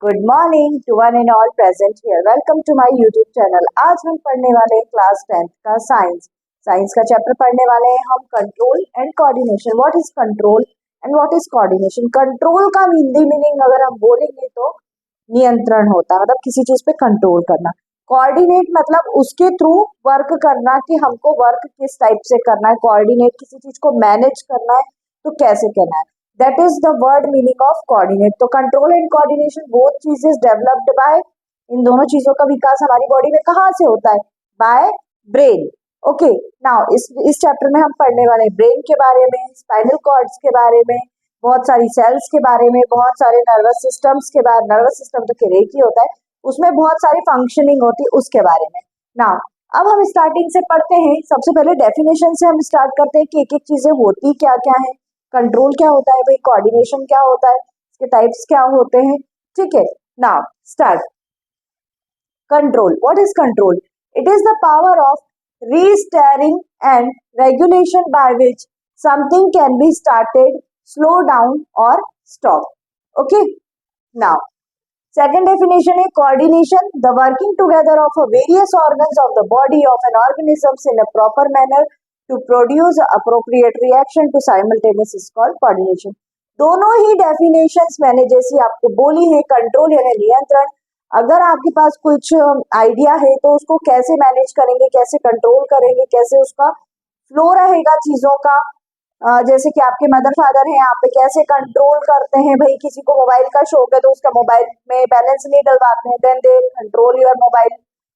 Good morning to one and all present here. Welcome to my YouTube channel. आज हम पढ़ने वाले हैं क्लास 10th का साइंस का चैप्टर पढ़ने वाले हैं हम control and coordination. What is control and what is coordination? Control का हिंदी मीनिंग अगर हम बोलेंगे तो नियंत्रण होता है, मतलब किसी चीज पे कंट्रोल करना। कोऑर्डिनेट मतलब उसके थ्रू वर्क करना कि हमको वर्क किस टाइप से करना है। कोऑर्डिनेट किसी चीज को मैनेज करना है तो कैसे करना है, that is the word meaning of coordinate. तो कंट्रोल एंड कोऑर्डिनेशन बोथ चीजेस डेवलप्ड बाय, इन दोनों चीजों का विकास हमारी बॉडी में कहाँ से होता है? By brain. ओके, नाउ इस चैप्टर में हम पढ़ने वाले हैं ब्रेन के बारे में, स्पाइनल कॉर्ड्स के बारे में, बहुत सारी सेल्स के बारे में, बहुत सारे नर्वस सिस्टम्स के बारे। नर्वस सिस्टम तो एक ही होता है, उसमें बहुत सारी फंक्शनिंग होती है, उसके बारे में। नाउ अब हम स्टार्टिंग से पढ़ते हैं। सबसे पहले डेफिनेशन से हम स्टार्ट करते हैं कि एक एक चीजें होती क्या क्या है। कंट्रोल क्या होता है भाई, कोऑर्डिनेशन क्या होता है, इसके टाइप्स क्या होते हैं। ठीक है, now start. Control, what is control? It is the power of restraining and regulation by which something can be started, slow down और stop. Okay, now second definition है coordination, the working together of a various organs of the body of an organisms in a proper manner to produce appropriate reaction to simultaneous is called coordination। दोनों ही definitions मैंने जैसी आपको बोली है, control यानी नियंत्रण। अगर आपके पास कुछ आइडिया है तो उसको कैसे मैनेज करेंगे, कैसे कंट्रोल करेंगे, कैसे उसका फ्लो रहेगा चीजों का। जैसे कि आपके मदर फादर हैं, आप पे कैसे कंट्रोल करते हैं भाई, किसी को मोबाइल का शौक है तो उसका मोबाइल में बैलेंस नहीं डलवाते हैं, then they control your mobile.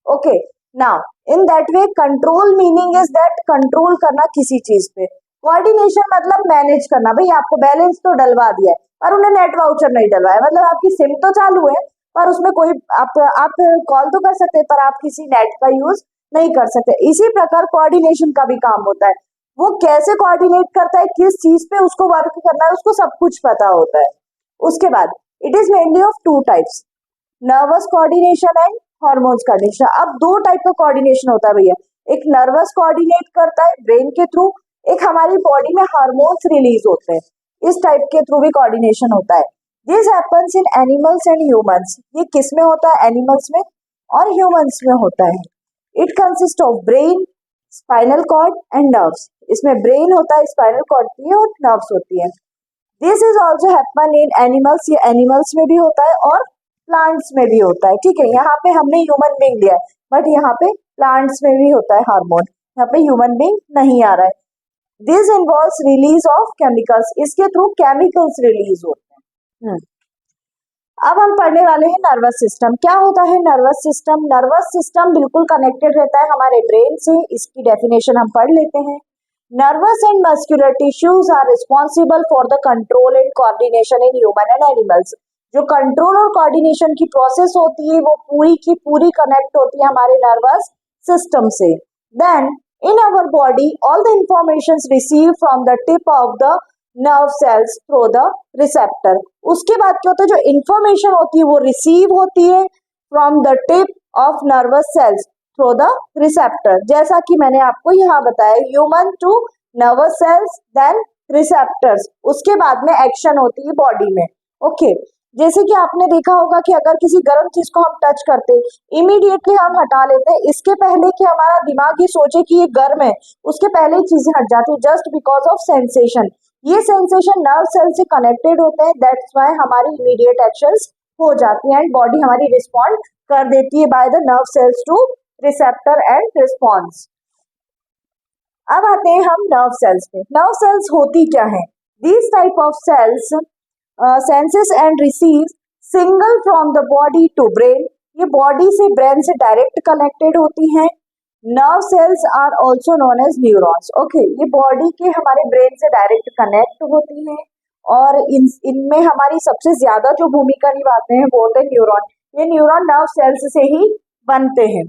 Okay, now in that way control meaning is that control करना किसी चीज पे। कोऑर्डिनेशन मतलब मैनेज करना, भाई आपको बैलेंस तो डलवा दिया है पर उन्हें नेट वाउचर नहीं डलवाया, मतलब आपकी सिम तो चालू है पर उसमें कोई आप कॉल तो कर सकते हैं पर आप किसी नेट का यूज नहीं कर सकते। इसी प्रकार कोऑर्डिनेशन का भी काम होता है, वो कैसे कोऑर्डिनेट करता है, किस चीज पे उसको वर्क करना है, उसको सब कुछ पता होता है। उसके बाद it is mainly of two types, nervous coordination and hormones coordination. अब दो टाइप का कोऑर्डिनेशन होता है भैया, एक नर्वस कोऑर्डिनेट करता है ब्रेन के थ्रू, एक हमारी बॉडी में हार्मोन्स रिलीज होते हैं, इस टाइप के थ्रू भी कोऑर्डिनेशन होता है। This happens in animals and humans. ये किस में होता है? एनिमल्स में और ह्यूमंस में होता है। It consist of brain, spinal cord and nerves. इसमें ब्रेन होता है, स्पाइनल कॉर्ड होती है और नर्व्स होती है। This is also happen in animals, ये एनिमल्स में भी होता है और प्लांट्स में भी होता है। ठीक है, यहाँ पे हमने ह्यूमन बीइंग लिया है बट यहाँ पे प्लांट्स में भी होता है हार्मोन, यहाँ पे ह्यूमन बीइंग नहीं आ रहा है। This involves release of chemicals, इसके थ्रू केमिकल्स रिलीज होते हैं। अब हम पढ़ने वाले हैं नर्वस सिस्टम। क्या होता है नर्वस सिस्टम? नर्वस सिस्टम बिल्कुल कनेक्टेड रहता है हमारे ब्रेन से, इसकी डेफिनेशन हम पढ़ लेते हैं। Nervous and muscular tissues are responsible for the control and coordination in human and animals. जो कंट्रोल और कोऑर्डिनेशन की प्रोसेस होती है वो पूरी की पूरी कनेक्ट होती है हमारे नर्वस सिस्टम से। Then in our body all the information receive from the tip of the nerve cells through the receptor. उसके बाद क्या होता है, जो इंफॉर्मेशन होती है वो रिसीव होती है from the tip of nervous cells through the receptor. जैसा कि मैंने आपको यहाँ बताया, human to nervous cells then receptors, उसके बाद में एक्शन होती है बॉडी में। ओके, जैसे कि आपने देखा होगा कि अगर किसी गर्म चीज को हम टच करते हैं इमीडिएटली हम हटा लेते हैं, इसके पहले कि हमारा दिमाग ये सोचे कि ये गर्म है, उसके पहले ही चीजें हट जाती है जस्ट बिकॉज ऑफ सेंसेशन। ये सेंसेशन नर्व सेल से कनेक्टेड होते हैं, दैट्स व्हाई हमारी इमीडिएट एक्शंस हो जाती हैं एंड बॉडी हमारी रिस्पॉन्ड कर देती है by the nerve cells to receptor and response. अब आते हैं हम नर्व सेल्स पे। नर्व सेल्स होती क्या है? These type of cells senses and receive signal from the body to brain. ये बॉडी से ब्रेन से डायरेक्ट कनेक्टेड होती हैं। Nerve cells are also known as neurons. Okay, ये बॉडी के हमारे ब्रेन से डायरेक्ट कनेक्ट होती हैं और इनमें हमारी सबसे ज्यादा जो भूमिका निभाते हैं वो होते हैं न्यूरॉन। ये न्यूरॉन नर्व सेल्स से ही बनते हैं।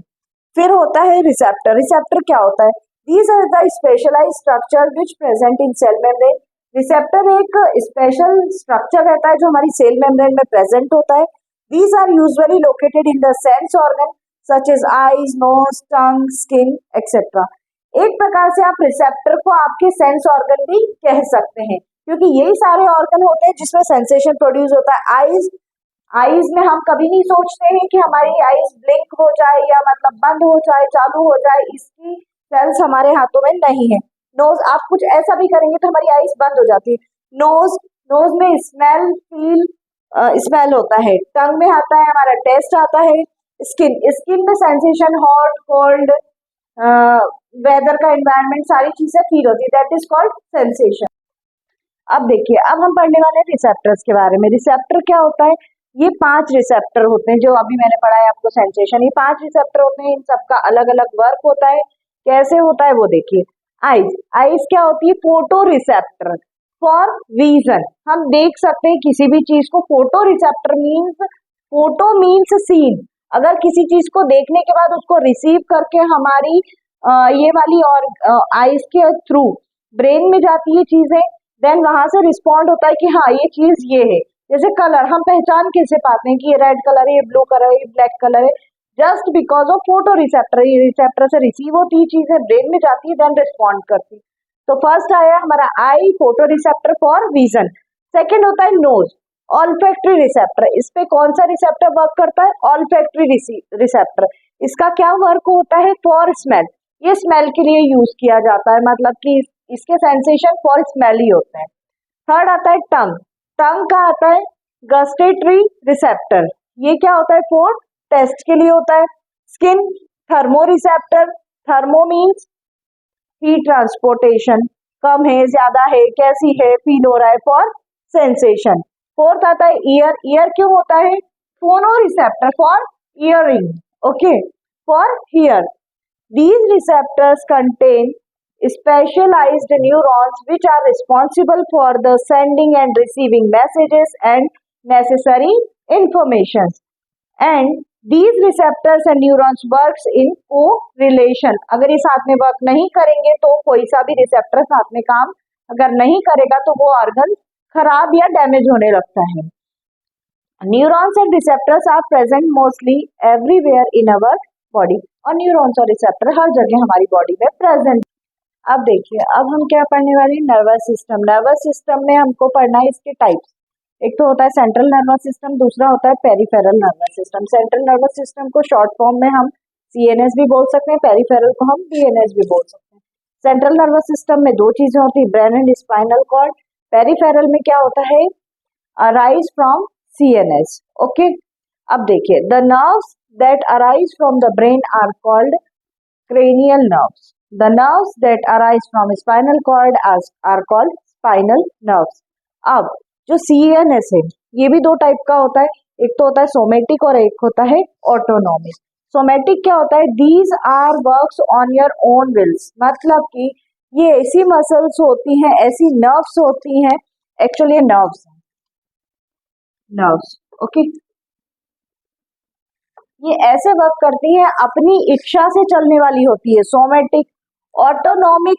फिर होता है रिसेप्टर। रिसेप्टर क्या होता है? These are the specialised structure which present in cell membrane. Receptor एक स्पेशल स्ट्रक्चर रहता है जो हमारी सेल मेम्ब्रेन में प्रेजेंट होता है। These are usually located in the sense organ such as eyes, nose, tongue, skin etcetera. एक प्रकार से आप रिसेप्टर को आपके सेंस ऑर्गन भी कह सकते हैं क्योंकि यही सारे ऑर्गन होते हैं जिसमें सेंसेशन प्रोड्यूस होता है। आईज आईज में हम कभी नहीं सोचते हैं कि हमारी आईज ब्लिंक हो जाए या मतलब बंद हो जाए, चालू हो जाए, इसकी सेल्स हमारे हाथों में नहीं है। नोज, आप कुछ ऐसा भी करेंगे तो हमारी आईज बंद हो जाती है। नोज, नोज में स्मेल, फील, स्मेल होता है। टंग में आता है हमारा टेस्ट आता है। स्किन, स्किन में सेंसेशन, हॉट, कोल्ड, वेदर का एनवायरनमेंट, सारी चीजें फील होती है, दैट इज कॉल्ड सेंसेशन। अब देखिए, अब हम पढ़ने वाले हैं रिसेप्टर्स के बारे में। रिसेप्टर क्या होता है? ये 5 रिसेप्टर होते हैं जो अभी मैंने पढ़ा है आपको सेंसेशन। ये 5 रिसेप्टर होते हैं, इन सबका अलग अलग वर्क होता है। कैसे होता है वो देखिए। आइज, आइज क्या होती है? Photo receptor for vision. हम देख सकते हैं किसी भी चीज को। Photo receptor means, photo means seen. अगर किसी चीज को देखने के बाद उसको रिसीव करके हमारी ये वाली और आइज के थ्रू ब्रेन में जाती है चीजें, देन वहां से रिस्पॉन्ड होता है कि हाँ ये चीज ये है। जैसे कलर, हम पहचान कैसे पाते हैं कि ये रेड कलर है, ये ब्लू कलर है, ये ब्लैक कलर है? Just because of photo receptor. ये रिसेप्टर से रिसीव होती है चीजें, ब्रेन में जाती है, देन रिस्पॉन्ड करती है। तो फर्स्ट आया हमारा eye, photo receptor for vision. Second होता है नोज, ऑल्फैक्टरी रिसेप्टर। इस पे कौन सा रिसेप्टर वर्क करता है? Olfactory receptor. इसका क्या वर्क होता है? For smell. ये स्मेल के लिए यूज किया जाता है, मतलब कि इसके सेंसेशन फॉर स्मेल ही होते हैं। थर्ड आता है टंग। टंग का आता है गस्टेटरी रिसेप्टर। ये क्या होता है? फॉर टेस्ट के लिए होता है। Skin, thermo receptor. Thermo means heat transportation, कम है, ज्यादा है, कैसी है, फील हो रहा है, फॉर सेंसेशन। फोर्थ आता है ईयर। ईयर क्यों होता है? फोनो receptor for earring, okay, for here. These receptors contain specialized neurons which are responsible for the sending and receiving messages and necessary information. And these receptors and neurons works in co-relation. अगर ये साथ में work नहीं करेंगे तो कोई सा भी रिसेप्टर साथ में काम अगर नहीं करेगा तो वो ऑर्गन खराब या डैमेज होने लगता है। Neurons and receptors are present mostly everywhere in our body. और न्यूरॉन्स और रिसेप्टर हर जगह हमारी बॉडी में प्रेजेंट। अब देखिए, अब हम क्या पढ़ने वाले हैं? Nervous system. नर्वस सिस्टम में हमको पढ़ना है इसके टाइप्स। एक तो होता है सेंट्रल नर्वस सिस्टम, दूसरा होता है peripheral nervous system. Central nervous system को शॉर्ट फॉर्म में हम सीएनएस भी बोल सकते हैं, पेरिफेरल को हम बीएनएस भी बोल सकते हैं। सेंट्रल नर्वस सिस्टम में दो चीजें होती है, brain and spinal cord. Peripheral में क्या होता है? Arise from CNS, okay? अब देखिए, the nerves that arise from the brain are called cranial nerves. The nerves that arise from spinal cord are called spinal nerves. अब जो CNS है ये भी दो टाइप का होता है, एक तो होता है सोमेटिक और एक होता है ऑटोनॉमिक। सोमेटिक क्या होता है? These are works on your own wills, मतलब कि ये ऐसी मसल्स होती हैं, ऐसी नर्व्स होती हैं, एक्चुअली ये नर्व्स हैं, नर्व्स, ओके। ये ऐसे वर्क करती हैं, अपनी इच्छा से चलने वाली होती है, सोमेटिक। ऑटोनॉमिक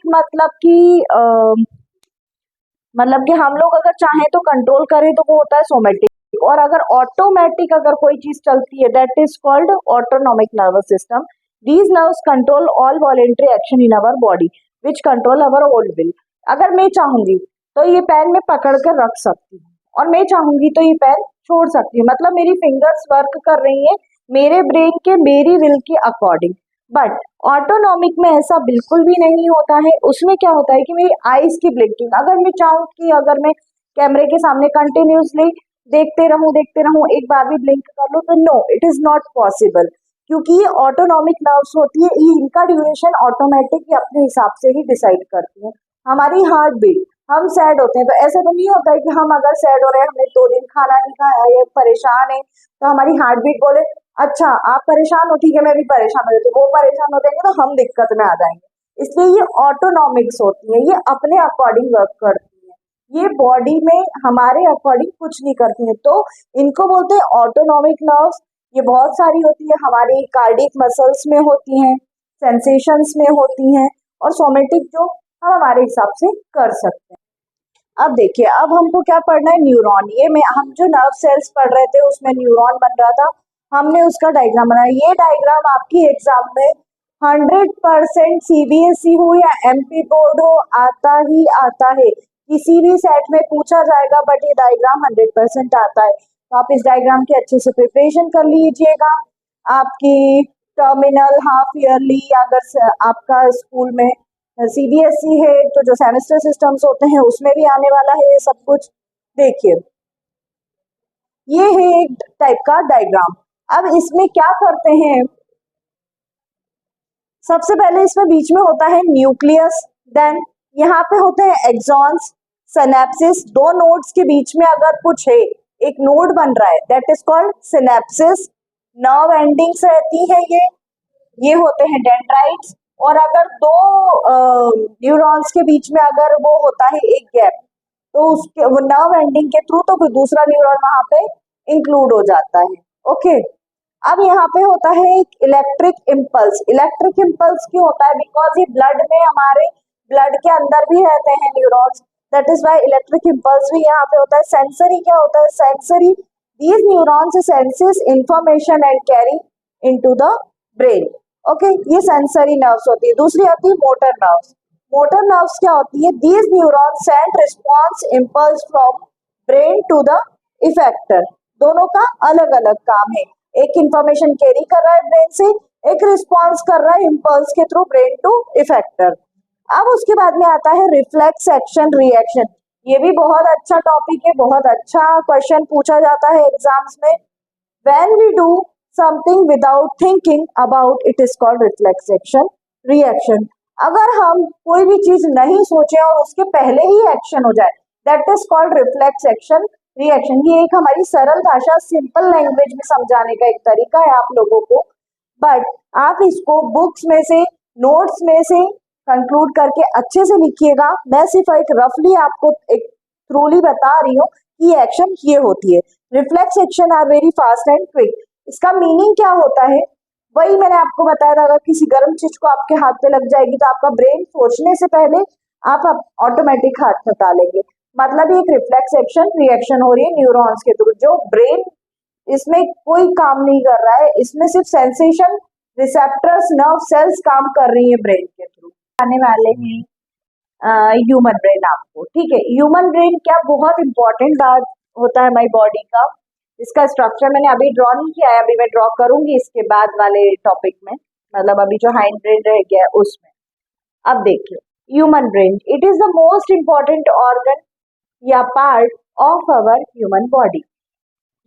मतलब कि हम लोग अगर चाहें तो कंट्रोल करें तो वो होता है सोमेटिक। और अगर ऑटोमेटिक अगर कोई चीज चलती है, that is called autonomic nervous system. These nerves control all voluntary action in our body which control our own will. अगर मैं चाहूंगी तो ये पेन में पकड़ कर रख सकती हूँ, और मैं चाहूंगी तो ये पेन छोड़ सकती हूँ, मतलब मेरी फिंगर्स वर्क कर रही हैं मेरे ब्रेन के, मेरी विल के अकॉर्डिंग। बट ऑटोनॉमिक में ऐसा बिल्कुल भी नहीं होता है। उसमें क्या होता है कि मेरी आईज की ब्लिंकिंग, अगर मैं चाहूँ कि अगर मैं कैमरे के सामने कंटिन्यूसली देखते रहूं, एक बार भी ब्लिंक कर लूं, तो no, it is not possible, क्योंकि ये ऑटोनॉमिक नर्व्स होती है, ये इनका ड्यूरेशन ऑटोमेटिक अपने हिसाब से ही डिसाइड करती है। हमारी हार्ट बीट, हम सैड होते हैं तो ऐसा तो नहीं होता है कि हम अगर सैड हो रहे हैं, हमने 2 दिन खाना नहीं खाया, ये परेशान है, तो हमारी हार्ट बीट बोले अच्छा आप परेशान हो, ठीक है मैं भी परेशान हो, तो वो परेशान हो जाएंगे तो हम दिक्कत में आ जाएंगे। इसलिए ये ऑटोनॉमिक्स होती है, ये अपने अकॉर्डिंग वर्क करती है, ये बॉडी में हमारे अकॉर्डिंग कुछ नहीं करती है, तो इनको बोलते हैं ऑटोनॉमिक नर्व्स। ये बहुत सारी होती है, हमारी कार्डियक मसल्स में होती हैं, सेंसेशंस में होती हैं, और सोमेटिक जो हम हमारे हिसाब से कर सकते हैं। अब देखिए, अब हमको क्या पढ़ना है? न्यूरॉन। ये में हम जो नर्व सेल्स पढ़ रहे थे उसमें न्यूरॉन बन रहा था, हमने उसका डायग्राम बनाया। ये डायग्राम आपकी एग्जाम में 100% CBSE हो या MP बोर्ड हो, आता ही आता है, किसी भी सेट में पूछा जाएगा, बट ये डायग्राम 100% आता है। तो आप इस डायग्राम की अच्छे से प्रिपरेशन कर लीजिएगा। आपकी टर्मिनल, हाफ ईयरली, अगर आपका स्कूल में सीबीएसई है तो जो सेमेस्टर सिस्टम्स होते हैं उसमें भी आने वाला है ये सब कुछ। देखिए, ये है एक टाइप का डायग्राम। अब इसमें क्या करते हैं, सबसे पहले इसमें बीच में होता है न्यूक्लियस, देन यहाँ पे होते हैं एक्सॉन्स, सिनेप्सिस। दो नोड्स के बीच में अगर कुछ है, एक नोड बन रहा है, that is called synapses. Nerve endings रहती है ये होते हैं डेंड्राइट्स। और अगर दो न्यूरॉन्स के बीच में अगर वो होता है एक गैप, तो उसके वो नर्व एंडिंग के थ्रू तो फिर दूसरा न्यूरॉन वहां पे इंक्लूड हो जाता है। ओके, अब यहाँ पे होता है एक इलेक्ट्रिक इम्पल्स। इलेक्ट्रिक इम्पल्स क्यों होता है? बिकॉज ये ब्लड में, हमारे ब्लड के अंदर भी रहते हैं neurons, that is why electric impulse भी यहाँ पे होता है। सेंसरी क्या होता है? Sensory, these neurons senses information and carry into the brain. Okay, ये सेंसरी नर्व्स होती है। दूसरी आती है मोटर नर्व्स। मोटर नर्व्स क्या होती है? These neurons send response impulse from brain to the effector. दोनों का अलग अलग काम है। एक इंफॉर्मेशन कैरी कर रहा है ब्रेन से, एक रिस्पॉन्स कर रहा है इम्पल्स के थ्रू ब्रेन टू इफेक्टर। अब उसके बाद में आता है रिफ्लेक्स एक्शन रिएक्शन। ये भी बहुत अच्छा टॉपिक है, बहुत अच्छा क्वेश्चन पूछा जाता है एग्जाम्स में। When we do something without thinking about it is called reflex action reaction. अगर हम कोई भी चीज नहीं सोचे और उसके पहले ही एक्शन हो जाए, that is called reflex action reaction. ये एक हमारी सरल भाषा, सिंपल लैंग्वेज में समझाने का एक तरीका है आप लोगों को, बट आप इसको बुक्स में से, नोट्स में से कंक्लूड करके अच्छे से लिखिएगा। मैं सिर्फ एक रफली आपको एक थ्रूली बता रही हूँ कि एक्शन ये होती है। Reflex action are very fast and quick. इसका मीनिंग क्या होता है? वही मैंने आपको बताया था, अगर किसी गर्म चीज को आपके हाथ पे लग जाएगी तो आपका ब्रेन सोचने से पहले आप ऑटोमेटिक हाथ हटा लेंगे। मतलब एक रिफ्लेक्स एक्शन रिएक्शन हो रही है न्यूरॉन्स के थ्रू। जो ब्रेन, इसमें कोई काम नहीं कर रहा है, इसमें सिर्फ सेंसेशन रिसेप्टर्स, नर्व सेल्स काम कर रही है ब्रेन के थ्रू। आने वाले हैं ह्यूमन ब्रेन आपको, ठीक है। ह्यूमन ब्रेन क्या बहुत इंपॉर्टेंट होता है हमारी बॉडी का। इसका स्ट्रक्चर मैंने अभी ड्रॉ नहीं किया है, अभी मैं ड्रॉ करूंगी इसके बाद वाले टॉपिक में, मतलब अभी जो हाइंड ब्रेन रह गया है उसमें। अब देखिए, human brain, it is the most important organ या part of our human body.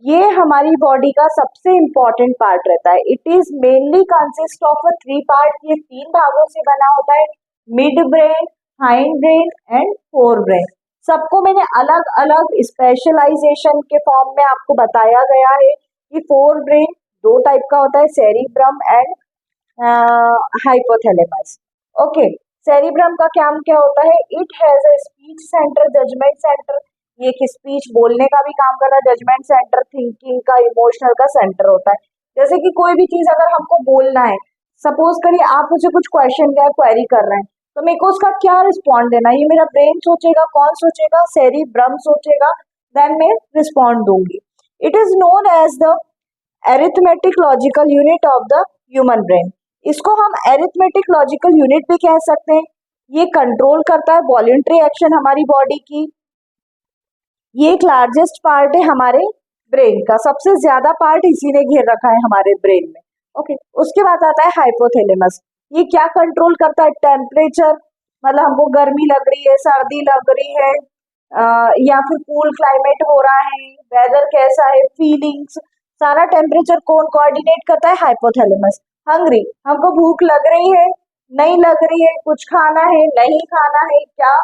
ये हमारी बॉडी का सबसे इंपॉर्टेंट पार्ट रहता है। It is mainly consist of three part. ये तीन भागों से बना होता है, mid brain, hind brain and fore brain. सबको मैंने अलग अलग स्पेशलाइजेशन के फॉर्म में आपको बताया गया है कि फोर ब्रेन दो टाइप का होता है, cerebrum and hypothalamus. Okay, cerebrum का काम क्या होता है? It has a speech centre, judgement centre. ये एक स्पीच बोलने का भी काम करता है। जजमेंट सेंटर थिंकिंग का, इमोशनल का सेंटर होता है। जैसे कि कोई भी चीज अगर हमको बोलना है, सपोज करिए आप मुझे कुछ क्वेश्चन या क्वेरी कर रहे हैं, तो मेरे को उसका क्या रिस्पॉन्ड देना, ये मेरा ब्रेन सोचेगा। कौन सोचेगा? सेरिब्रम सोचेगा, देन मैं रिस्पॉन्ड दूंगी। It is known as the arithmetic logical unit of the human brain. इसको हम अरिथमेटिक लॉजिकल यूनिट भी कह सकते हैं। ये कंट्रोल करता है वॉलंटरी एक्शन हमारी बॉडी की। ये एक लार्जेस्ट पार्ट है हमारे ब्रेन का, सबसे ज्यादा पार्ट इसी ने घेर रखा है हमारे ब्रेन में। ओके, उसके बाद आता है हाइपोथैलेमस। ये क्या कंट्रोल करता है? टेम्परेचर, मतलब हमको गर्मी लग रही है, सर्दी लग रही है, या फिर कूल क्लाइमेट हो रहा है, वेदर कैसा है, फीलिंग्स, सारा टेम्परेचर कौन कोऑर्डिनेट करता है? हाइपोथैलेमस। हंग्री, हमको भूख लग रही है, नहीं लग रही है, कुछ खाना है, नहीं खाना है, क्या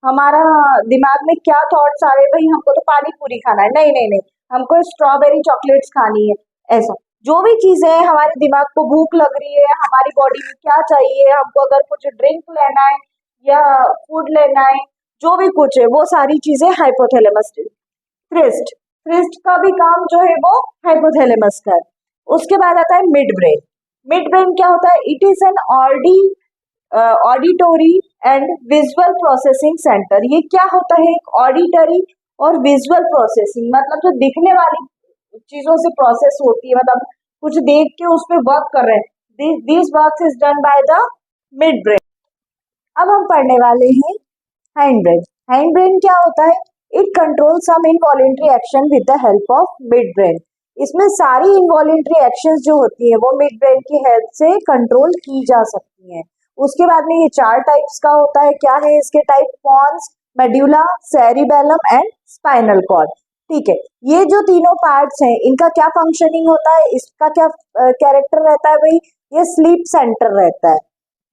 हमारा दिमाग में क्या थॉट्स आ रहे हैं? भाई हमको तो पानी पूरी खाना है, नहीं नहीं नहीं, हमको स्ट्रॉबेरी चॉकलेट्स खानी है। ऐसा जो भी चीजें हैं, हमारे दिमाग को भूख लग रही है, हमारी बॉडी में क्या चाहिए, हमको अगर कुछ ड्रिंक लेना है या फूड लेना है, जो भी कुछ है, वो सारी चीजें हाइपोथैलेमस। थ्रिस्ट, थ्रिस्ट का भी काम जो है वो हाइपोथैलेमस का है। उसके बाद आता है मिड ब्रेन। मिड ब्रेन क्या होता है? It is an auditory and visual processing centre. ये क्या होता है? एक ऑडिटरी और विजुअल प्रोसेसिंग, मतलब जो दिखने वाली चीजों से प्रोसेस होती है, मतलब कुछ देख के उस पर वर्क कर रहे हैं। This work is done by the mid brain. अब हम पढ़ने वाले हैं हाइंड ब्रेन। हाइंड ब्रेन क्या होता है? It control some involuntary action with the help of mid brain. इसमें सारी इनवॉलेंट्री एक्शंस जो होती है वो मिड ब्रेन की हेल्प से कंट्रोल की जा सकती हैं। उसके बाद में ये 4 टाइप्स का होता है। क्या है इसके type? Pons, medulla, cerebellum and spinal cord. ठीक है, ये जो तीनों पार्ट्स हैं इनका क्या फंक्शनिंग होता है, इसका क्या कैरेक्टर रहता है भाई? ये स्लीप सेंटर रहता है,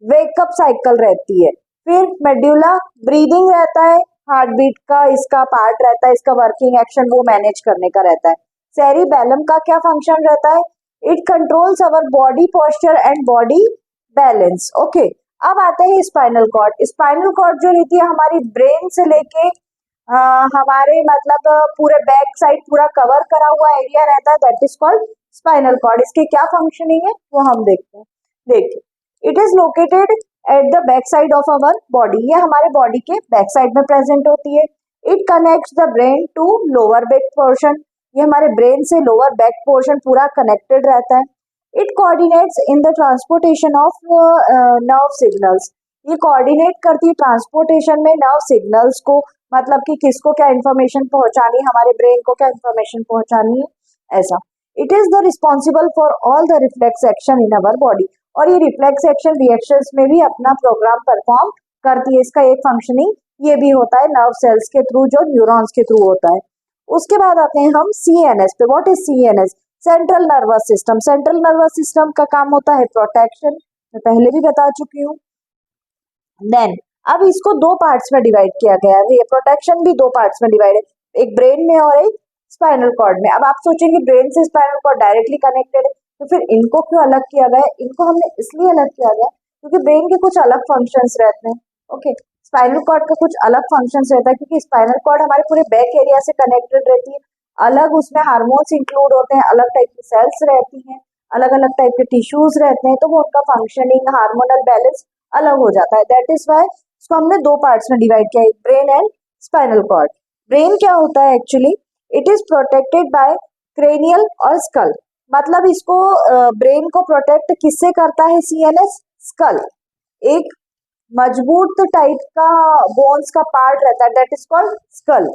वेकअप साइकिल रहती है। फिर मेड्यूला ब्रीदिंग रहता है, हार्ट बीट का इसका पार्ट रहता है, इसका वर्किंग एक्शन वो मैनेज करने का रहता है। सेरिबेलम का क्या फंक्शन रहता है? It controls our body posture and body balance. Okay, अब आते हैं स्पाइनल कॉर्ड। स्पाइनल कॉर्ड जो रहती है हमारी ब्रेन से लेके हमारे मतलब पूरे बैक साइड पूरा कवर करा हुआ एरिया रहता है, that is called spinal cord. इसकी क्या फंक्शनिंग है वो हम देखते हैं। देखिए, it is located at the back side of our body. ये हमारे बॉडी के बैक साइड में प्रेजेंट होती है। It connects the brain to lower back portion. ये हमारे ब्रेन से लोअर बैक पोर्शन पूरा कनेक्टेड रहता है। It coordinates in the transportation of nerve signals. ये कोऑर्डिनेट करती है ट्रांसपोर्टेशन में नर्व सिग्नल्स को, मतलब कि किसको क्या इन्फॉर्मेशन पहुंचानी है, हमारे ब्रेन को क्या इन्फॉर्मेशन पहुंचानी है, ऐसा। It is the responsible for all the reflex action in our body. और ये रिफ्लेक्स एक्शन रिएक्शंस में भी अपना प्रोग्राम परफॉर्म करती है। इसका एक फंक्शनिंग ये भी होता है नर्व सेल्स के थ्रू, जो न्यूरॉन्स के थ्रू होता है। उसके बाद आते हैं हम सीएनएस पे। What is CNS? Central nervous system. Central nervous system का काम होता है प्रोटेक्शन, मैं पहले भी बता चुकी हूँ। देन अब इसको 2 पार्ट्स में डिवाइड किया गया है। ये प्रोटेक्शन भी 2 पार्ट्स में डिवाइड है, एक ब्रेन में और एक स्पाइनल कॉर्ड में। अब आप सोचेंगे ब्रेन से स्पाइनल कॉर्ड डायरेक्टली कनेक्टेड है, तो फिर इनको क्यों अलग किया गया? इनको हमने इसलिए अलग किया गया क्योंकि ब्रेन के कुछ अलग फंक्शंस रहते हैं। ओके, स्पाइनल कॉर्ड का कुछ अलग फंक्शंस रहता है क्योंकि स्पाइनल कॉर्ड हमारे पूरे बैक एरिया से कनेक्टेड रहती है। अलग उसमें हार्मोन्स इंक्लूड होते हैं, अलग टाइप की सेल्स रहती हैं, अलग अलग टाइप के टिश्यूज रहते हैं, तो वो उनका फंक्शनिंग, हार्मोनल बैलेंस अलग हो जाता है। दैट इज वाई इसको हमने 2 पार्ट्स में डिवाइड किया है, brain and spinal cord. Brain क्या होता है actually? It is protected by cranial और स्कल। मतलब इसको ब्रेन को प्रोटेक्ट किससे करता है सीएनएस? स्कल, एक मजबूत टाइप का बोन्स का पार्ट रहता है, that is called skull.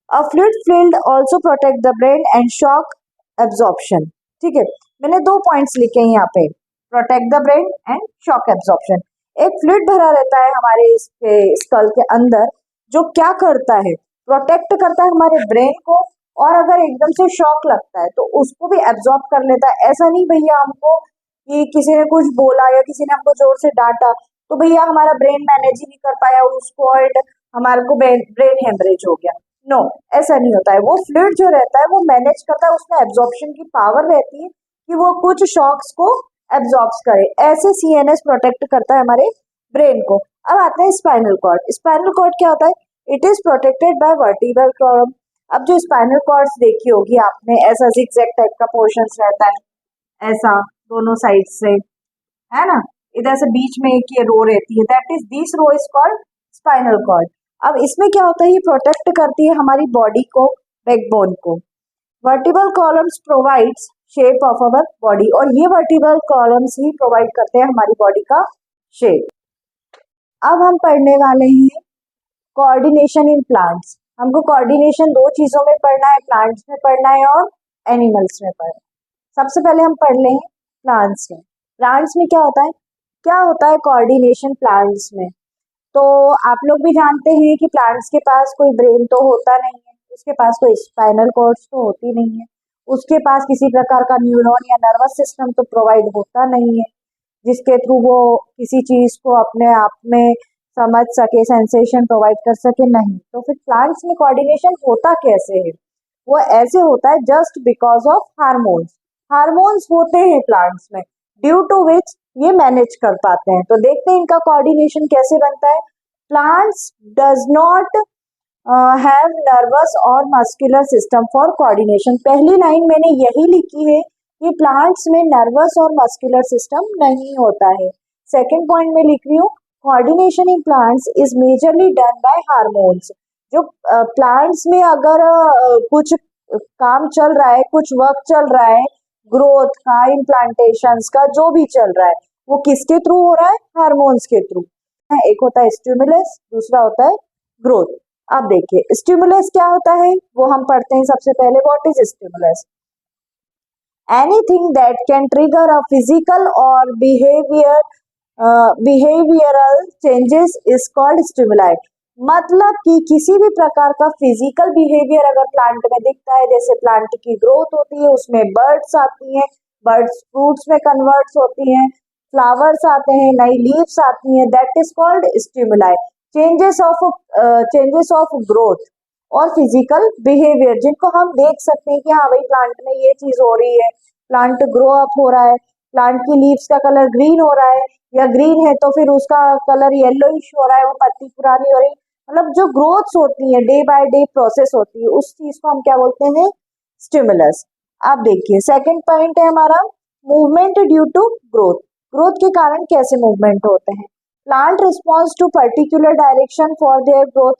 A fluid field also protect the brain and shock absorption. ठीक है, मैंने 2 पॉइंट्स लिखे हैं यहाँ पे, protect the brain and shock absorption. एक फ्लूइड भरा रहता है हमारे इसके स्कल के अंदर, जो क्या करता है? प्रोटेक्ट करता है हमारे ब्रेन को, और अगर एकदम से शॉक लगता है तो उसको भी एब्जॉर्ब कर लेता है। ऐसा नहीं भैया हमको कि किसी ने कुछ बोला या किसी ने हमको जोर से डांटा तो भैया हमारा ब्रेन मैनेज ही नहीं कर पाया उसको और हमारे को ब्रेन हेमरेज हो गया। नो, ऐसा नहीं होता है। वो फ्लूइड जो रहता है वो मैनेज करता है, उसमें एब्जॉर्प्शन की पावर रहती है कि वो कुछ शॉक्स को एब्जॉर्ब करे। ऐसे सीएनएस प्रोटेक्ट करता है हमारे ब्रेन को। अब आते हैं स्पाइनल कॉर्ड। स्पाइनल कॉर्ड क्या होता है? It is protected bye vertebral column. अब जो स्पाइनल कॉर्ड्स देखी होगी आपने, ऐसा जिगजैग टाइप का पोर्शंस रहता है, ऐसा दोनों साइड से, है ना, इधर से बीच में एक ये रो रहती है, that is this row is called spinal cord. अब इसमें क्या होता है? ये प्रोटेक्ट करती है हमारी बॉडी को, बैकबोन को। Vertebral columns provides shape of our body, और ये वर्टिब्रल कॉलम्स ही प्रोवाइड करते हैं हमारी बॉडी का शेप। अब हम पढ़ने वाले हैं कोऑर्डिनेशन इन प्लांट्स। हमको कोऑर्डिनेशन 2 चीजों में पढ़ना है, प्लांट्स में पढ़ना है और एनिमल्स में पढ़ना है। सबसे पहले हम पढ़ लें प्लांट्स में। प्लांट्स में क्या होता है? क्या होता है कोऑर्डिनेशन प्लांट्स में? तो आप लोग भी जानते हैं कि प्लांट्स के पास कोई ब्रेन तो होता नहीं है, उसके पास कोई स्पाइनल कॉर्ड्स तो होती नहीं है, उसके पास किसी प्रकार का न्यूरॉन या नर्वस सिस्टम तो प्रोवाइड होता नहीं है जिसके थ्रू वो किसी चीज को अपने आप में समझ सके, सेंसेशन प्रोवाइड कर सके, नहीं। तो फिर प्लांट्स में कोऑर्डिनेशन होता कैसे है? वो ऐसे होता है just because of hormones. Hormones होते हैं प्लांट्स में, ड्यू टू विच ये मैनेज कर पाते हैं। तो देखते हैं इनका कोऑर्डिनेशन कैसे बनता है। Plants does not have nervous और मस्कुलर सिस्टम फॉर कोऑर्डिनेशन। पहली लाइन मैंने यही लिखी है कि प्लांट्स में नर्वस और मस्कुलर सिस्टम नहीं होता है। सेकेंड पॉइंट में लिख रही हूँ, coordination in plants is majorly done by hormones. जो प्लांट्स में अगर कुछ काम चल रहा है, कुछ वर्क चल रहा है, ग्रोथ का, इम्प्लांटेशंस का, जो भी चल रहा है, वो किसके थ्रू हो रहा है? हार्मोन्स के थ्रू। एक होता है स्टिमुलस, दूसरा होता है ग्रोथ। अब देखिए स्टिमुलस क्या होता है, वो हम पढ़ते हैं सबसे पहले। What is stimulus? Anything that can trigger a physical और behavioural changes is called stimuli. मतलब कि किसी भी प्रकार का फिजिकल बिहेवियर अगर प्लांट में दिखता है, जैसे प्लांट की ग्रोथ होती है, उसमें बर्ड्स आती हैं, बर्ड्स फ्रूट्स में कन्वर्ट्स होती हैं, फ्लावर्स आते हैं, नई लीव्स आती हैं, that is called stimuli. Changes of growth और फिजिकल बिहेवियर जिनको हम देख सकते हैं कि हाँ भाई प्लांट में ये चीज हो रही है, प्लांट ग्रो अप हो रहा है, प्लांट की लीव्स का कलर ग्रीन हो रहा है, या ग्रीन है तो फिर उसका कलर येलोइश हो रहा है, वो पत्ती पुरानी हो रही है। मतलब जो ग्रोथ्स होती है, डे बाय डे प्रोसेस होती है, उस चीज को हम क्या बोलते हैं? स्टिमुलस। अब देखिए सेकंड पॉइंट है हमारा movement due to growth. Growth के कारण कैसे मूवमेंट होते हैं? Plant response to particular direction for their growth.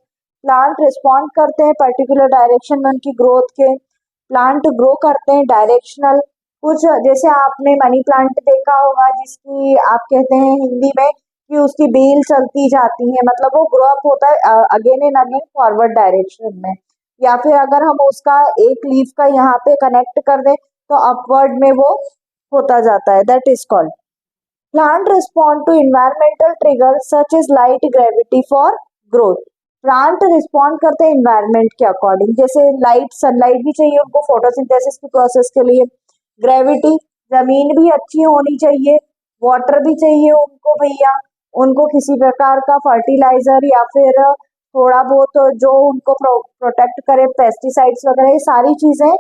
Plant respond करते हैं पर्टिकुलर डायरेक्शन में उनकी ग्रोथ के। प्लांट ग्रो करते हैं डायरेक्शनल। कुछ जैसे आपने मनी प्लांट देखा होगा जिसकी आप कहते हैं हिंदी में कि उसकी बेल चलती जाती है, मतलब वो ग्रो अप होता है again and again forward direction में। या फिर अगर हम उसका एक लीफ का यहाँ पे कनेक्ट कर दें तो अपवर्ड में वो होता जाता है, that is called. Plant respond to environmental trigger such is light gravity for growth. Plant respond करते हैं इन्वायरमेंट के अकॉर्डिंग, जैसे लाइट, सनलाइट भी चाहिए उनको फोटोसिंथेसिस की प्रोसेस के लिए। ग्रेविटी, जमीन भी अच्छी होनी चाहिए, वाटर भी चाहिए उनको भैया, उनको किसी प्रकार का फर्टिलाइजर या फिर थोड़ा बहुत जो उनको प्रोटेक्ट करे, पेस्टिसाइड्स वगैरह, ये सारी चीजें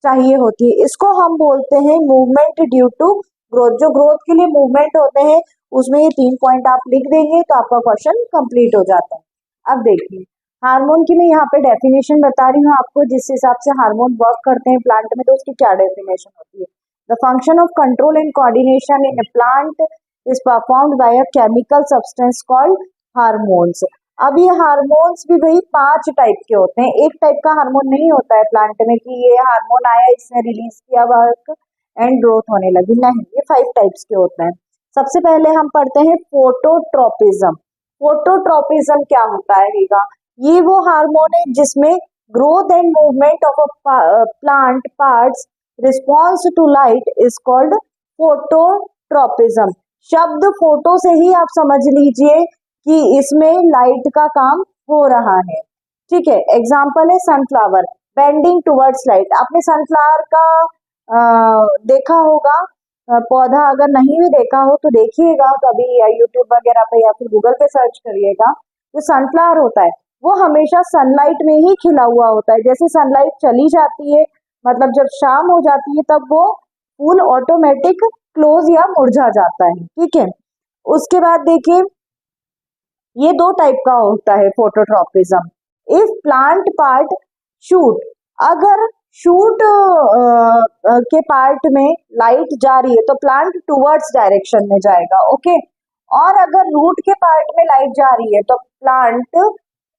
चाहिए होती है। इसको हम बोलते हैं मूवमेंट ड्यू टू ग्रोथ। जो ग्रोथ के लिए मूवमेंट होते हैं उसमें ये 3 पॉइंट आप लिख देंगे तो आपका क्वेश्चन कंप्लीट हो जाता है। अब देखिए हार्मोन की मैं यहाँ पे डेफिनेशन बता रही हूँ आपको, जिस हिसाब से हार्मोन वर्क करते हैं प्लांट में, तो उसकी क्या डेफिनेशन होती है। The function of control and coordination in A plant is performed by a chemical substance called hormones. अब ये हार्मोन्स भी भाई 5 टाइप के होते हैं। एक टाइप का हार्मोन नहीं होता है प्लांट में कि ये हार्मोन आया इसने रिलीज किया वर्क एंड ग्रोथ होने लगी, नहीं, ये 5 टाइप्स के होते हैं। सबसे पहले हम पढ़ते हैं फोटोट्रोपिज्म। फोटोट्रोपिज्म क्या होता है? ये वो हार्मोन है जिसमें growth and movement of a plant parts response to light is called phototropism. शब्द फोटो से ही आप समझ लीजिए कि इसमें लाइट का काम हो रहा है, ठीक है। एग्जाम्पल है सनफ्लावर, बेंडिंग टुवर्ड्स लाइट। आपने सनफ्लावर का देखा होगा, पौधा अगर नहीं भी देखा हो तो देखिएगा कभी यूट्यूब वगैरह पे या फिर गूगल पे सर्च करिएगा। जो सनफ्लावर होता है वो हमेशा सनलाइट में ही खिला हुआ होता है। जैसे सनलाइट चली जाती है, मतलब जब शाम हो जाती है, तब वो फूल ऑटोमेटिक क्लोज या मुरझा जाता है, ठीक है। उसके बाद देखिए ये 2 टाइप का होता है phototropism. If plant part shoot, अगर शूट के पार्ट में लाइट जा रही है तो प्लांट टुवर्ड्स डायरेक्शन में जाएगा, ओके। और अगर रूट के पार्ट में लाइट जा रही है तो plant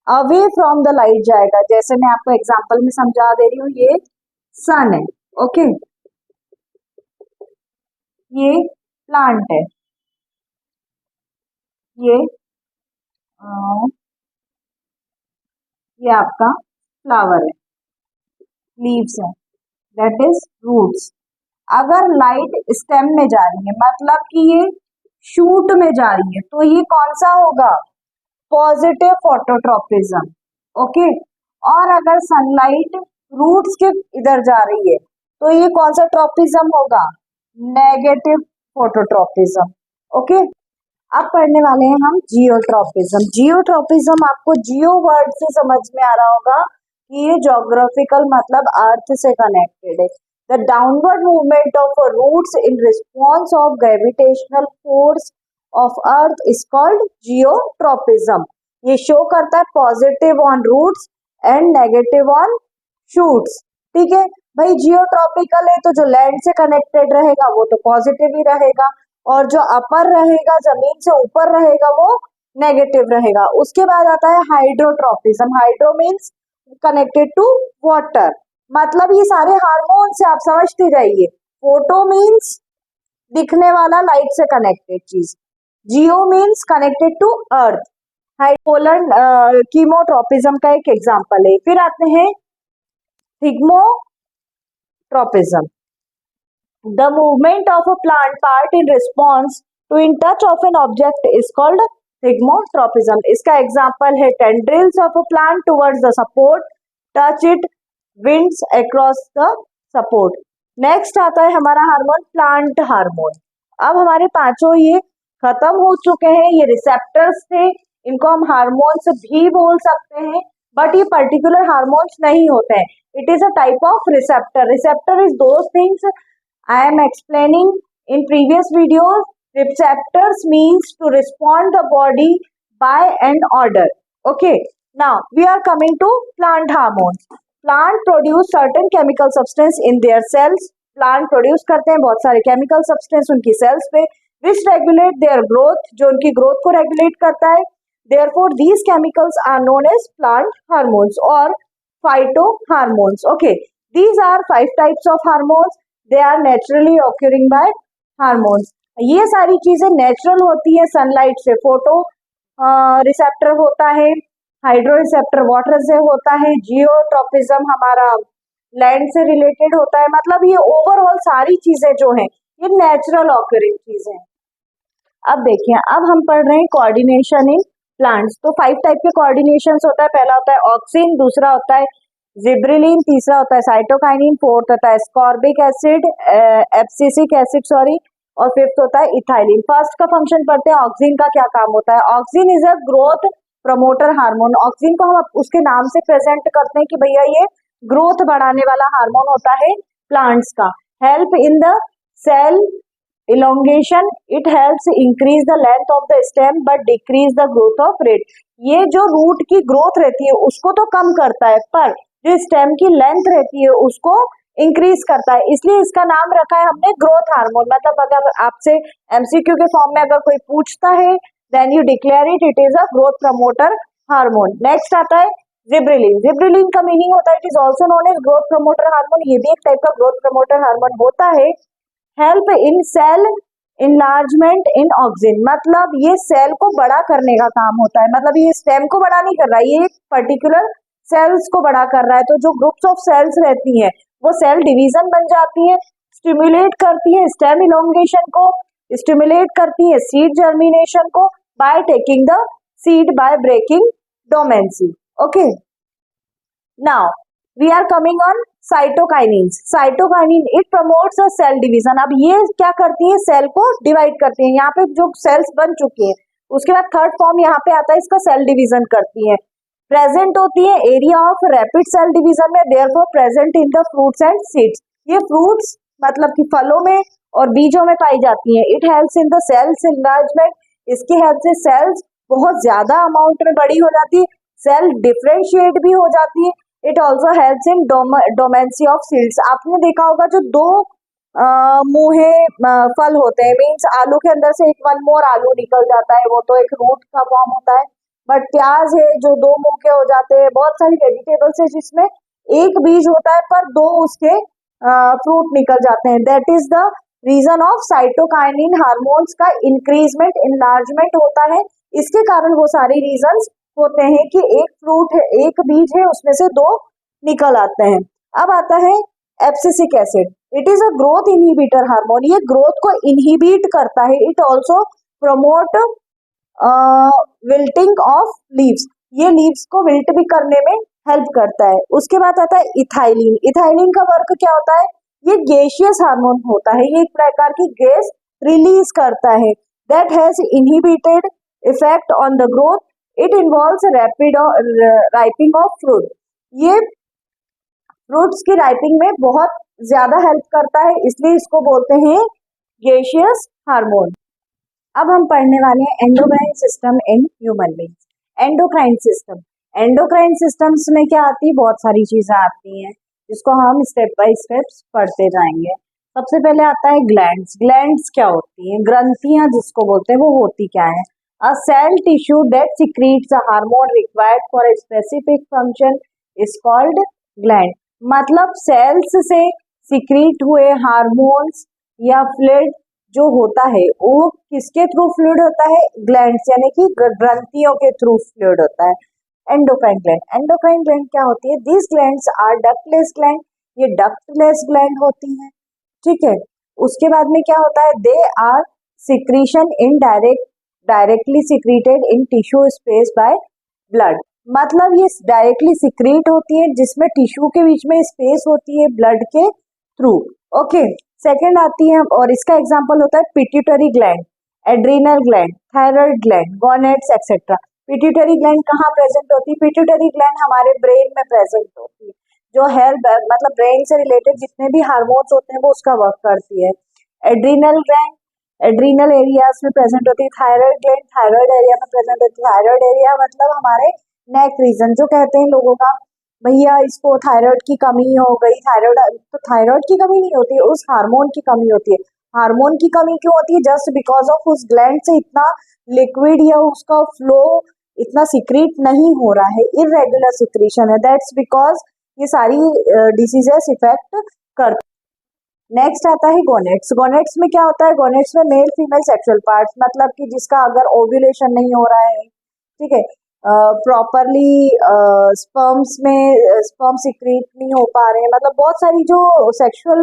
away from the light जाएगा। जैसे मैं आपको एग्जांपल में समझा दे रही हूँ, ये सन है, ओके, ये प्लांट है, ये ये आपका फ्लावर है, लीव्स है, दैट इज रूट्स। अगर लाइट स्टेम में जा रही है, मतलब कि ये शूट में जा रही है, तो ये कौन सा होगा? Positive phototropism, okay. और अगर सनलाइट रूट्स के इधर जा रही है तो ये कौन सा ट्रोपिज्म होगा? Negative phototropism, okay. अब पढ़ने वाले हैं हम जियोट्रोपिज्म। जियोट्रोपिज्म आपको जियो वर्ड से समझ में आ रहा होगा कि ये ज्योग्राफिकल मतलब अर्थ से कनेक्टेड है। The downward movement of roots in response of gravitational force of earth is called geotropism. ये शो करता है positive on roots and negative on shoots, ठीक है भाई। जियोट्रॉपिकल है तो जो लैंड से कनेक्टेड रहेगा वो तो पॉजिटिव ही रहेगा, और जो अपर रहेगा, जमीन से ऊपर रहेगा, वो नेगेटिव रहेगा। उसके बाद आता है hydrotropism. Hydro means connected to water, मतलब ये सारे हार्मोन से आप समझते जाइए। फोटो मीन्स दिखने वाला लाइट से कनेक्टेड चीज, geo means connected to earth, polar chemotropism का एक एग्जांपल है। फिर आते हैं thigmotropism, the movement of a plant part in response to in touch of an object is called thigmotropism. इसका एग्जांपल है tendrils of a plant towards the support, touch it, winds across the support. Next आता है हमारा hormone, plant hormone. अब हमारे पांचों ये खत्म हो चुके हैं, ये रिसेप्टर्स थे, इनको हम हार्मोन्स भी बोल सकते हैं, बट ये पर्टिकुलर हार्मोन्स नहीं होते हैं। It is a type of receptor. Receptor is those things I am explaining in previous videos. Receptors means to respond the body by an order. Okay, now we are coming to plant hormones. Plant produce certain chemical substance in their cells. Plant produce करते हैं बहुत सारे chemical substance उनकी sales पे, विच regulate their growth, जो उनकी growth को regulate करता है। Therefore these chemicals are known as plant hormones और phyto hormones. Okay, these are 5 types of hormones, they are naturally occurring by hormones. ये सारी चीजें नेचुरल होती है, सनलाइट से फोटो रिसेप्टर होता है, हाइड्रो रिसेप्टर वाटर से होता है, जियोट्रोपिज्म हमारा लैंड से रिलेटेड होता है। मतलब ये ओवरऑल सारी चीजें जो हैं ये नेचुरल ऑकरिंग चीजें हैं। अब देखिए, अब हम पढ़ रहे हैं कोऑर्डिनेशन इन प्लांट्स। तो 5 टाइप के कोऑर्डिनेशन होता है। पहला होता है ऑक्सिन, दूसरा होता है जिब्रेलिन, तीसरा होता है साइटोकाइनिन, फोर्थ होता है ascorbic acid, abscisic acid sorry, और फिफ्थ होता है इथाइलिन। फर्स्ट का फंक्शन पढ़ते हैं, ऑक्सिन का क्या काम होता है। Auxin is a growth promoter hormone. Auxin को हम उसके नाम से प्रेजेंट करते हैं कि भैया ये ग्रोथ बढ़ाने वाला हार्मोन होता है प्लांट्स का। Help in the cell elongation, it helps increase the length of the stem but decrease the growth of rate. ये जो रूट की ग्रोथ रहती है उसको तो कम करता है, पर जो स्टेम की लेंथ रहती है उसको इंक्रीज करता है, इसलिए इसका नाम रखा है हमने ग्रोथ हार्मोन। मतलब अगर आपसे एमसीक्यू के फॉर्म में अगर कोई पूछता है then you declare it, it is a growth promoter hormone. Next आता है जिब्रेलिन। जिब्रेलिन का मीनिंग होता है it is also known as growth promoter hormone. ये भी एक टाइप का ग्रोथ प्रमोटर हार्मोन होता है। Help in cell enlargement in auxin, मतलब ये सेल को बड़ा करने का काम होता है। मतलब ये स्टेम को बड़ा नहीं कर रहा है, ये पर्टिकुलर सेल्स को बड़ा कर रहा है। तो जो ग्रुप्स ऑफ सेल्स रहती हैं वो सेल डिवीजन बन जाती है, स्टिमुलेट करती है स्टेम इलोंगेशन को, स्टिमुलेट करती है सीड जर्मिनेशन को by taking the seed by breaking dormancy. Okay, now we are coming on cytokinins. Cytokinin it promotes a cell division. अब ये क्या करती है, सेल को डिवाइड करती है। यहाँ पे जो सेल्स बन चुकी है उसके बाद थर्ड फॉर्म यहाँ पे आता है, इसका सेल डिवीजन करती है। प्रेजेंट होती है area of rapid cell division में, therefore present in the fruits and seeds. ये फ्रूट्स मतलब कि फलों में और बीजों में पाई जाती है। It helps in the cells enlargement, इसकी हेल्प से सेल्स बहुत ज्यादा अमाउंट में बड़ी हो जाती है, सेल डिफरेंशिएट भी हो जाती है। It also helps in dormancy of seeds. आपने देखा होगा जो दो मुहे फल होते हैं, मीन्स आलू के अंदर से एक वन मोर आलू निकल जाता है, वो तो एक रूट का फॉर्म होता है। बट प्याज है जो दो मुंह के हो जाते हैं, बहुत सारी वेजिटेबल्स है जिसमें एक बीज होता है पर दो उसके फ्रूट निकल जाते हैं। That is the reason of cytokinin hormones का इंक्रीजमेंट इनलार्जमेंट होता है। इसके कारण वो सारी रीजंस होते हैं कि एक फ्रूट है, एक बीज है, उसमें से दो निकल आते हैं। अब आता है abscisic acid. It is a growth inhibitor hormone. ये ग्रोथ को इनहिबिट करता है। It also promote wilting of leaves. ये लीव्स को विल्ट भी करने में हेल्प करता है। उसके बाद आता है इथाइलिन। इथाइलिन का वर्क क्या होता है, ये गैसियस हार्मोन होता है, ये एक प्रकार की गैस रिलीज करता है। That has inhibited effect on the growth. It involves rapid ripening of fruit. ये फ्रूट्स की राइपिंग में बहुत ज्यादा हेल्प करता है, इसलिए इसको बोलते हैं गैसियस हार्मोन। अब हम पढ़ने वाले हैं endocrine system in human beings. Endocrine system, endocrine systems में क्या आती है, बहुत सारी चीजें आती हैं जिसको हम स्टेप बाय स्टेप्स पढ़ते जाएंगे। सबसे पहले आता है ग्लैंड्स। ग्लैंड्स क्या होती हैं, ग्रंथियां जिसको बोलते हैं, वो होती क्या है। A cell tissue that secretes a hormone required for a specific function is called gland. मतलब सेल्स से सिक्रीट हुए हार्मोन्स या फ्लूइड जो होता है वो किसके थ्रू फ्लूइड होता है, ग्लैंड्स यानी कि ग्रंथियों के थ्रू फ्लूइड होता है। एंडोक्राइन ग्लैंड, एंडोक्राइन ग्लैंड क्या होती है, this glands are ductless gland, ये डक्टलेस ग्लैंड होती हैं, ठीक है। उसके बाद में क्या होता है, they are secretion in directly secreted in tissue space by blood, मतलब ये डायरेक्टली सिक्रीट होती है जिसमें टिश्यू के बीच में स्पेस होती है ब्लड के थ्रू, ओके। सेकंड आती है और इसका एग्जांपल होता है pituitary gland, adrenal gland, thyroid gland, gonads etcetera. Pituitary gland कहाँ प्रेजेंट होती है, पिट्यूटरी ग्लैंड हमारे ब्रेन में प्रेजेंट होती है, जो हेल्थ मतलब ब्रेन से रिलेटेड जितने भी हार्मोन्स होते हैं वो उसका वर्क करती है। एड्रिनल ग्लैंड एड्रिनल एरियाज में प्रेजेंट होती है, थायराइड ग्लैंड थायराइड एरिया में प्रेजेंट होती है। थायराइड एरिया मतलब हमारे नेक रीजन, जो कहते हैं लोगों का भैया इसको थायराइड की कमी हो गई, थायराइड, तो थायराइड की कमी नहीं होती है, उस हार्मोन की कमी होती है। हार्मोन की कमी क्यों होती है, जस्ट बिकॉज ऑफ उस ग्लैंड से इतना लिक्विड या उसका फ्लो इतना सिक्रीट नहीं हो रहा है, इरेगुलर सिक्रीशन है, दैट्स बिकॉज ये सारी डिसीजेस इफेक्ट करती। नेक्स्ट आता है गोनेट्स, गोनेट्स में क्या होता है, गोनेट्स में मेल फीमेल सेक्सुअल पार्ट्स, मतलब कि जिसका अगर ओव्यूलेशन नहीं हो रहा है, ठीक है, प्रॉपरली स्पर्म्स में स्पर्म सिक्रीट नहीं हो पा रहे हैं, मतलब बहुत सारी जो सेक्सुअल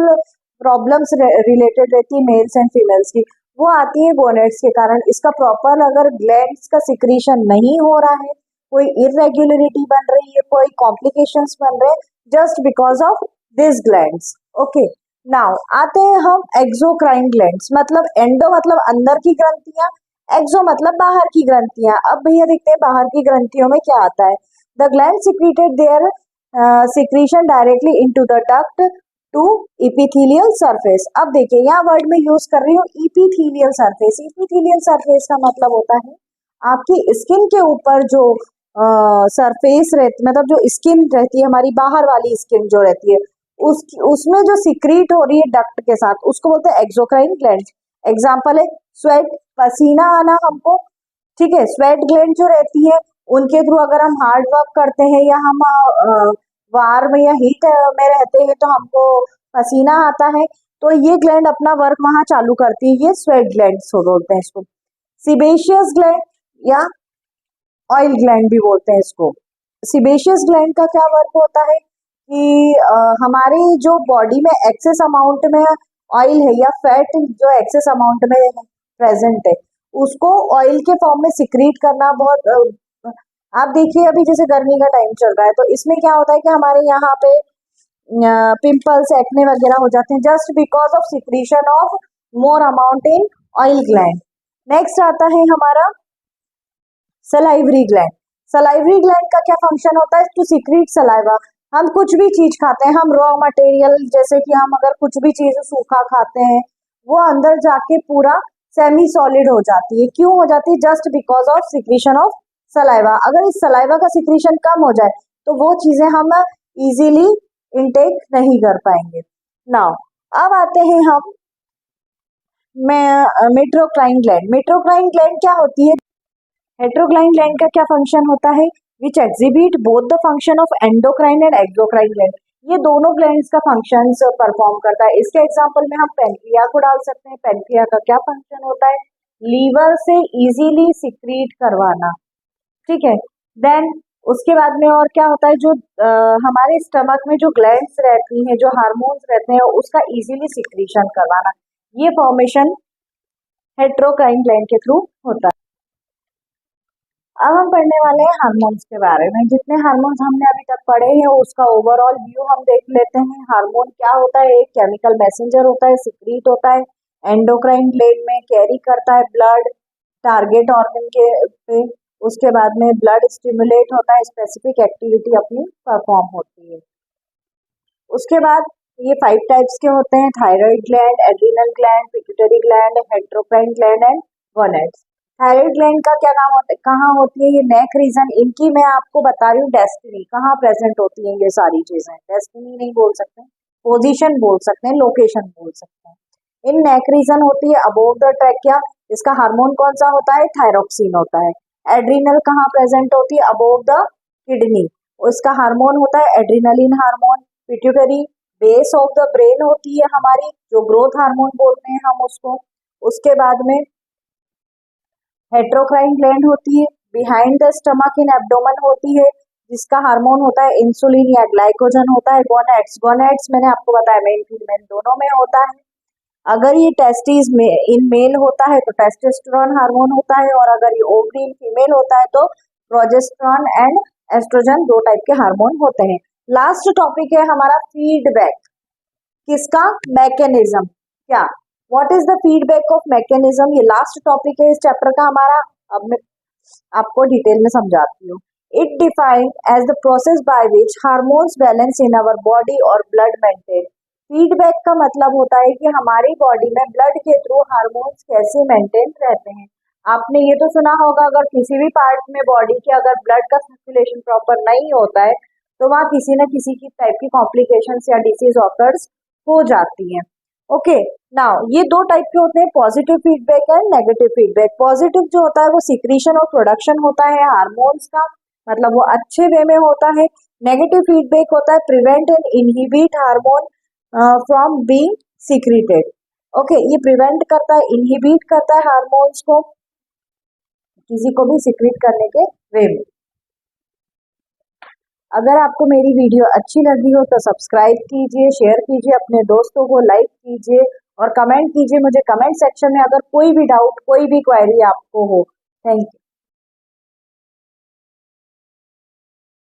प्रॉब्लम्स रिलेटेड रहती है मेल्स एंड फीमेल्स की, वो आती है गोनेट्स के कारण। इसका प्रॉपर अगर ग्लैंड्स का सिक्रीशन नहीं हो रहा है, कोई इरेग्युलरिटी बन रही है, कोई कॉम्प्लिकेशंस बन रहे हैं, just because of this glands, okay. Now आते हैं हम एक्सोक्राइन ग्लैंड्स, मतलब एंडो मतलब अंदर की ग्रंथियां, एक्सो मतलब बाहर की ग्रंथियां। अब भैया देखते हैं बाहर की ग्रंथियों में क्या आता है, the gland secreted their secretion directly into the duct to epithelial surface. अब देखिए यहाँ वर्ड में यूज कर रही हूँ इपिथेलियल सरफेस। इपिथेलियल सरफेस का मतलब होता है आपकी स्किन के ऊपर जो सरफेस रहती, मतलब जो स्किन रहती है हमारी बाहर वाली स्किन जो रहती है, उसमें जो सिक्रीट हो रही है डक्ट के साथ, उसको बोलते हैं एक्सोक्राइन ग्लैंड। एग्जाम्पल है स्वेट, पसीना आना हमको, ठीक है, स्वेट ग्लैंड जो रहती है उनके थ्रू अगर हम हार्ड वर्क करते हैं या हम वार में या हीट में रहते हैं तो हमको पसीना आता है, तो ये ग्लैंड अपना वर्क वहां चालू करती है, ये स्वेट ग्लैंड बोलते हैं इसको। सिबेशियस ग्लैंड या ऑयल ग्लैंड भी बोलते हैं इसको। सिबेशियस ग्लैंड का क्या वर्क होता है कि हमारी जो बॉडी में एक्सेस अमाउंट में ऑयल है या फैट जो एक्सेस अमाउंट में प्रेजेंट है, उसको ऑयल के फॉर्म में सिक्रीट करना बहुत आप देखिए अभी जैसे गर्मी का टाइम चल रहा है तो इसमें क्या होता है कि हमारे यहाँ पे पिंपल्स एक्ने वगैरह हो जाते हैं, just because of secretion of more amount in oil gland. Next आता है हमारा सलाइवरी ग्लैंड। सलाइवरी ग्लैंड का क्या फंक्शन होता है, टू सिक्रीट सलाइवा। हम कुछ भी चीज खाते हैं, हम रॉ मटेरियल जैसे कि हम अगर कुछ भी चीज सूखा खाते हैं, वो अंदर जाके पूरा सेमी सॉलिड हो जाती है। क्यों हो जाती है, just because of secretion of saliva. अगर इस सलाइवा का सिक्रीशन कम हो जाए तो वो चीजें हम इजीली इनटेक नहीं कर पाएंगे। नाउ अब आते हैं हम मेट्रोक्राइन ग्लैंड। मेट्रोक्राइन ग्लैंड क्या होती है, हेट्रोक्राइन ग्लैंड का क्या फंक्शन होता है, विच exhibit both the function of endocrine and exocrine gland. ये दोनों ग्लैंड्स का फंक्शन परफॉर्म करता है। इसके एग्जांपल में हम पेनक्रिया को डाल सकते हैं। पेनक्रिया का क्या फंक्शन होता है, लीवर से इजीली सिक्रीट करवाना, ठीक है। देन उसके बाद में और क्या होता है, जो हमारे स्टमक में जो ग्लैंड्स रहती हैं, जो हार्मोन्स रहते हैं, उसका इजीली सिक्रीशन करवाना, ये फॉर्मेशन हेट्रोक्राइन ग्लैंड के थ्रू होता है। अब हम पढ़ने वाले हैं हार्मोन्स के बारे में। जितने हार्मोन्स हमने अभी तक पढ़े हैं उसका ओवरऑल व्यू हम देख लेते हैं। हार्मोन क्या होता है, एक केमिकल मैसेंजर होता है, सिक्रीट होता है, एंडोक्राइन ग्लैंड में कैरी करता है ब्लड टारगेट ऑर्गन के पे। उसके बाद में ब्लड स्टिमुलेट होता है, स्पेसिफिक एक्टिविटी अपनी परफॉर्म होती है। उसके बाद ये 5 टाइप्स के होते हैं, thyroid gland, adrenal gland, pituitary gland, heterocrine gland and gonads. Thyroid gland का क्या काम होता है, कहाँ होती है, ये नेक रीजन। इनकी मैं आपको बता रही हूँ डेस्टिनी, कहाँ प्रेजेंट होती है ये सारी चीजें। डेस्टिनी नहीं बोल सकते, पोजीशन बोल सकते हैं, लोकेशन बोल सकते हैं। इन नेक रीजन होती है अबोव द ट्रैकिया। इसका हार्मोन कौन सा होता है, थायरोक्सिन होता है। एड्रिनल कहाँ प्रेजेंट होती है, अबोव द किडनी। इसका हार्मोन होता है adrenaline hormone. Pituitary base of the brain होती है हमारी, जो ग्रोथ हार्मोन बोलते हैं हम उसको। उसके बाद में हेट्रोक्राइन ग्लैंड होती है, behind the stomach in abdomen होती है, जिसका हार्मोन होता है इंसुलिन या ग्लाइकोजन होता है। गोनेड्स, गोनेड्स मैंने आपको बताया मेल फीमेल दोनों में होता है। अगर ये टेस्टिस में इन मेल होता है तो टेस्टोस्टेरोन हार्मोन होता है, और अगर ये ओवरी इन फीमेल होता है तो प्रोजेस्टेरोन एंड एस्ट्रोजन, दो टाइप के हार्मोन होते हैं। लास्ट टॉपिक है हमारा फीडबैक। किसका? मैकेनिज्म। क्या? What is the feedback of mechanism, ये लास्ट टॉपिक है इस चैप्टर का हमारा। अब मैं आपको डिटेल में समझाती हूँ। It defined as the process by which hormones balance in our body और ब्लड मेंटेन। फीडबैक का मतलब होता है कि हमारी बॉडी में ब्लड के थ्रू हार्मोन्स कैसे मेंटेन रहते हैं। आपने ये तो सुना होगा, अगर किसी भी पार्ट में बॉडी के अगर ब्लड का सर्कुलेशन प्रॉपर नहीं होता है तो वहाँ किसी न किसी की टाइप की कॉम्प्लिकेशंस या डिसीज ऑकर्स हो जाती है। ओके, नाउ ये दो टाइप के होते हैं, positive feedback and negative feedback. Positive जो होता है वो सिक्रीशन और प्रोडक्शन होता है हार्मोन्स का, मतलब वो अच्छे वे में होता है। नेगेटिव फीडबैक होता है prevent and inhibit hormone from being secreted. Okay, ये प्रिवेंट करता है, इनहिबिट करता है हार्मोन्स को किसी को भी सीक्रेट करने के वे में। अगर आपको मेरी वीडियो अच्छी लगी हो तो सब्सक्राइब कीजिए, शेयर कीजिए, अपने दोस्तों को लाइक कीजिए और कमेंट कीजिए मुझे कमेंट सेक्शन में, अगर कोई भी डाउट कोई भी क्वेरी आपको हो। Thank you.